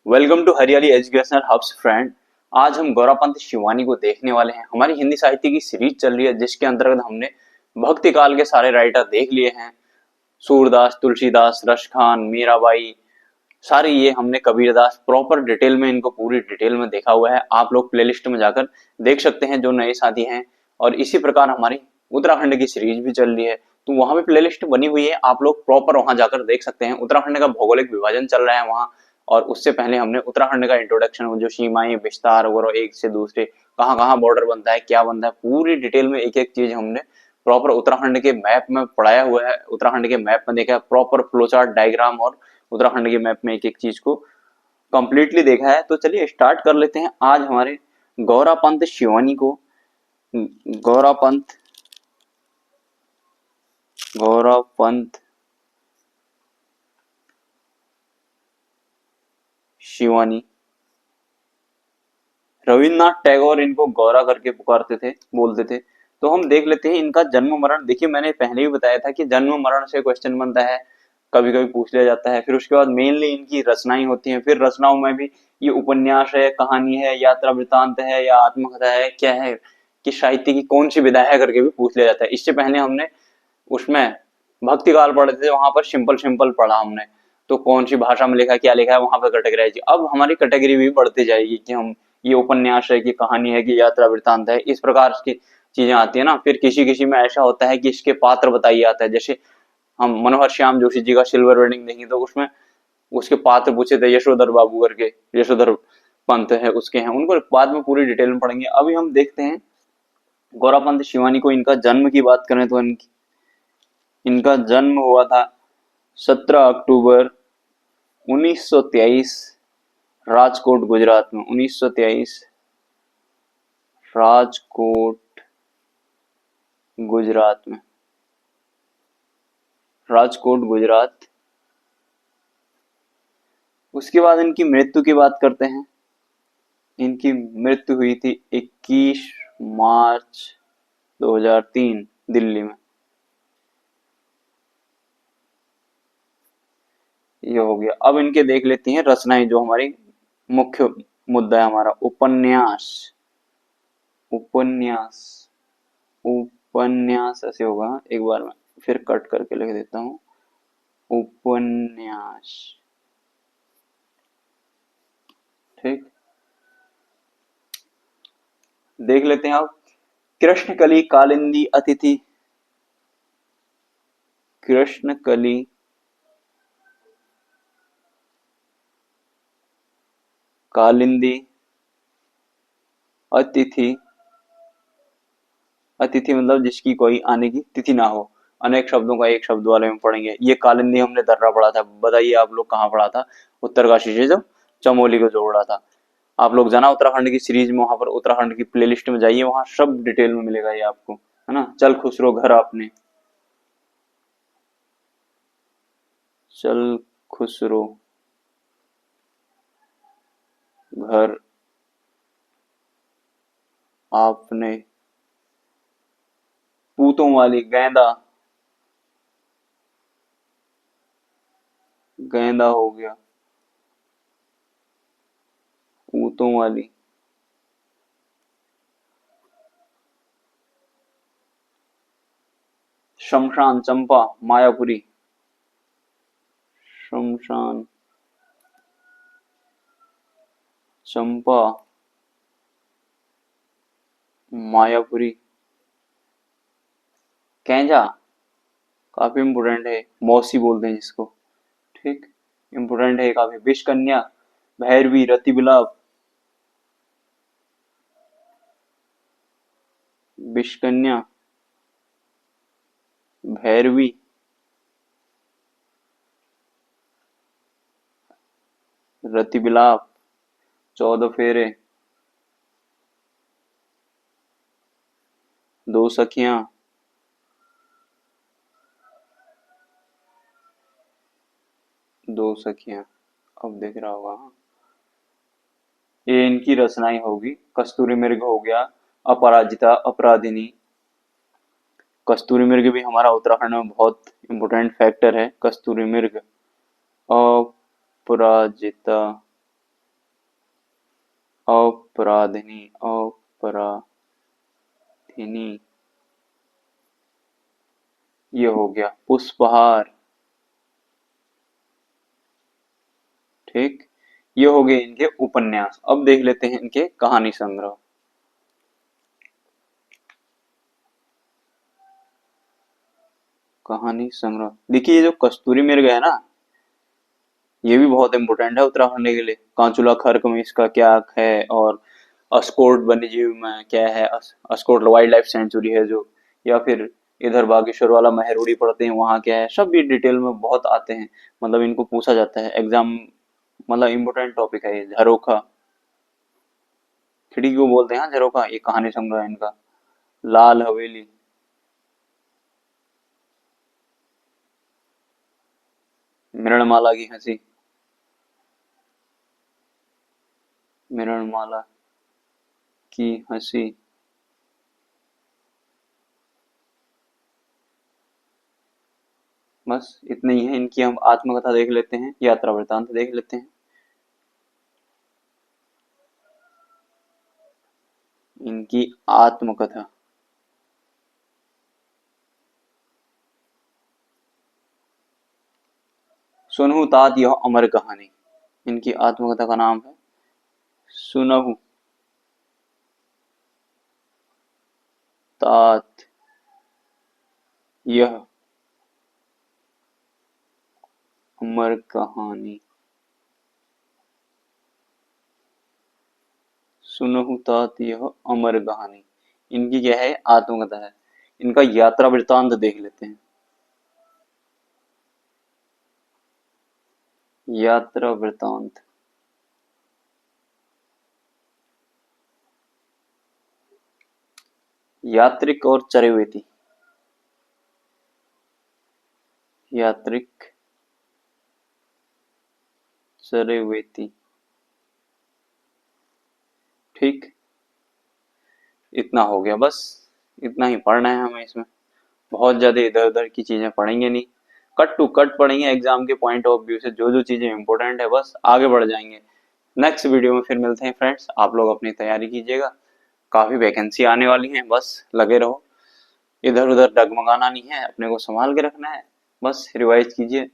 Welcome to हरियाली educational hubs friend. आज हम गौरापंत शिवानी को देखने वाले हैं। हमारी हिंदी साहित्य की सीरीज चल रही है जिसके अंतर्गत हमने भक्ति काल के सारे राइटर देख लिए हैं। सूरदास, तुलसीदास, रसखान, मीराबाई, सारे ये हमने कबीरदास प्रॉपर डिटेल में इनको पूरी डिटेल में देखा हुआ है। आप लोग प्लेलिस्ट में जाकर देख सकते हैं जो नए साथी हैं। और इसी प्रकार हमारी उत्तराखंड की सीरीज भी चल रही है तो वहां पे प्लेलिस्ट बनी हुई है, आप लोग प्रॉपर वहां जाकर देख सकते हैं। उत्तराखंड का भौगोलिक विभाजन चल रहा है वहां। और उससे पहले हमने उत्तराखंड का इंट्रोडक्शन, जो सीमाएं, विस्तार वगैरह एक से दूसरे कहाँ कहाँ बॉर्डर बनता है, क्या बनता है, पूरी डिटेल में एक एक चीज हमने प्रॉपर उत्तराखंड के मैप में पढ़ाया हुआ है। उत्तराखंड के मैप में देखा प्रॉपर फ्लो चार्ट, डायग्राम और उत्तराखंड के मैप में एक एक चीज को कंप्लीटली देखा है। तो चलिए स्टार्ट कर लेते हैं। आज हमारे गौरापंत शिवानी को, गौरापंत गौरापंत शिवानी, रविन्द्रनाथ टैगोर इनको गौरा करके पुकारते थे, बोलते थे। तो हम देख लेते हैं इनका जन्म मरण। देखिए मैंने पहले ही बताया था कि जन्म मरण से क्वेश्चन बनता है, कभी कभी पूछ लिया जाता है। फिर उसके बाद मेनली इनकी रचनाएं होती हैं। फिर रचनाओं में भी ये उपन्यास है, कहानी है, यात्रा वृतांत है या आत्मकथा है, क्या है कि साहित्य की कौन सी विधा है करके भी पूछ लिया जाता है। इससे पहले हमने उसमें भक्ति काल पढ़े थे, वहां पर सिंपल सिंपल पढ़ा हमने। तो कौन सी भाषा में लिखा, क्या लिखा है, वहां पर कैटेगराइज। अब हमारी कैटेगरी भी बढ़ती जाएगी कि हम ये उपन्यास है कि कहानी है कि यात्रा वृतांत है, इस प्रकार की चीजें आती है ना। फिर किसी किसी में ऐसा होता है कि इसके पात्र बताइए आता है। जैसे हम मनोहर श्याम जोशी जी का सिल्वर वेडिंग देखें तो उसमें उसके पात्र पूछे थे, यशोधर बाबू करके, यशोधर पंत है उसके हैं, उनको बाद में पूरी डिटेल में पढ़ेंगे। अभी हम देखते हैं गौरापंत शिवानी को। इनका जन्म की बात करें तो इनका जन्म हुआ था 17 अक्टूबर 1923 राजकोट गुजरात में। 1923 राजकोट गुजरात में, राजकोट गुजरात। उसके बाद इनकी मृत्यु की बात करते हैं। इनकी मृत्यु हुई थी 21 मार्च 2003 दिल्ली में। ये हो गया। अब इनके देख लेते हैं रचनाएं, जो हमारी मुख्य मुद्दा है हमारा। उपन्यास, उपन्यास, उपन्यास ऐसे होगा, एक बार मैं फिर कट करके लिख देता हूँ। उपन्यास, ठीक। देख लेते हैं अब। कृष्णकली कालिंदी अतिथि, कृष्णकली कालिंदी अतिथि। अतिथि मतलब जिसकी कोई आने की तिथि ना हो। अनेक शब्दों का एक शब्द वाले में पढ़ेंगे। ये कालिंदी हमने दर्रा पढ़ा था। बताइए आप लोग कहाँ पढ़ा था? उत्तरकाशी से जब चमोली को जोड़ा था। आप लोग जाना उत्तराखंड की सीरीज में, वहां पर उत्तराखंड की प्लेलिस्ट में जाइए, वहां सब डिटेल में मिलेगा ये आपको, है ना। चल खुसरो घर आपने, चल खुसरो घर आपने, पूतों वाली गेंदा, गेंदा हो गया, पूतों वाली। शमशान चंपा मायापुरी, शमशान चंपा मायापुरी। कैंजा काफी इम्पोर्टेंट है, मौसी बोलते हैं जिसको, ठीक। इम्पोर्टेंट है काफी। विष कन्या, भैरवी, रति बिलाप, विष कन्या, भैरवी, रति बिलाप, 14 फेरे, दो सखियां, दो सखियां। अब देख रहा होगा, हाँ। ये इनकी रचनाएं होगी। कस्तूरी मृग हो गया, अपराजिता, अपराधिनी। कस्तूरी मृग भी हमारा उत्तराखंड में बहुत इंपोर्टेंट फैक्टर है। कस्तूरी मृग, अपराजिता, अपराधिनी, अपराधिनी, ये हो गया पुष्पहार। ठीक, ये हो गए इनके उपन्यास। अब देख लेते हैं इनके कहानी संग्रह। कहानी संग्रह देखिए, ये जो कस्तूरी मृग है ना, ये भी बहुत इंपॉर्टेंट है उत्तराखंड के लिए। कांचुला खर्क में इसका क्या है, और अस्कोट वन्यजीव में क्या है, अस्कोट वाइल्ड लाइफ सेंचुरी है जो, या फिर इधर बागेश्वर वाला महरूड़ी पड़ते हैं वहाँ क्या है, सब भी डिटेल में बहुत आते हैं। मतलब इनको पूछा जाता है एग्जाम, मतलब इम्पोर्टेंट टॉपिक है ये। झरोखा खिड़की को बोलते हैं, हाँ झरोखा, ये कहानी संग्रह है इनका। लाल हवेली, मृणमाला की हंसी, मृणमाला की हंसी। बस इतने ही है इनकी। हम आत्मकथा देख लेते हैं, यात्रा वृतांत देख लेते हैं। इनकी आत्मकथा, सुनहु तात यह अमर कहानी। इनकी आत्मकथा का नाम है सुनहु तात यह अमर कहानी। सुनहु तात यह अमर कहानी, इनकी क्या है, आत्मकथा है। इनका यात्रा वृतांत देख लेते हैं। यात्रा वृतांत, यात्रिक और चरवेती, यात्रिक चरवेती। ठीक, इतना हो गया बस। इतना ही पढ़ना है हमें इसमें। बहुत ज्यादा इधर उधर की चीजें पढ़ेंगे नहीं, कट टू कट पढ़ेंगे एग्जाम के पॉइंट ऑफ व्यू से। जो जो चीजें इंपॉर्टेंट है बस आगे बढ़ जाएंगे। नेक्स्ट वीडियो में फिर मिलते हैं फ्रेंड्स। आप लोग अपनी तैयारी कीजिएगा, काफी वैकेंसी आने वाली है, बस लगे रहो। इधर उधर डगमगाना नहीं है, अपने को संभाल के रखना है। बस रिवाइज कीजिए,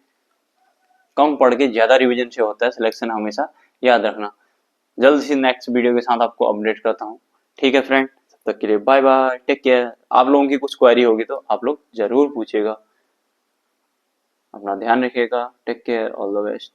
कम पढ़ के ज्यादा रिवीजन से होता है सिलेक्शन, हमेशा याद रखना। जल्द से नेक्स्ट वीडियो के साथ आपको अपडेट करता हूँ। ठीक है फ्रेंड, तब तक के लिए बाय बाय, टेक केयर। आप लोगों की कुछ क्वेरी होगी तो आप लोग जरूर पूछिएगा। अपना ध्यान रखिएगा, take care, all the best.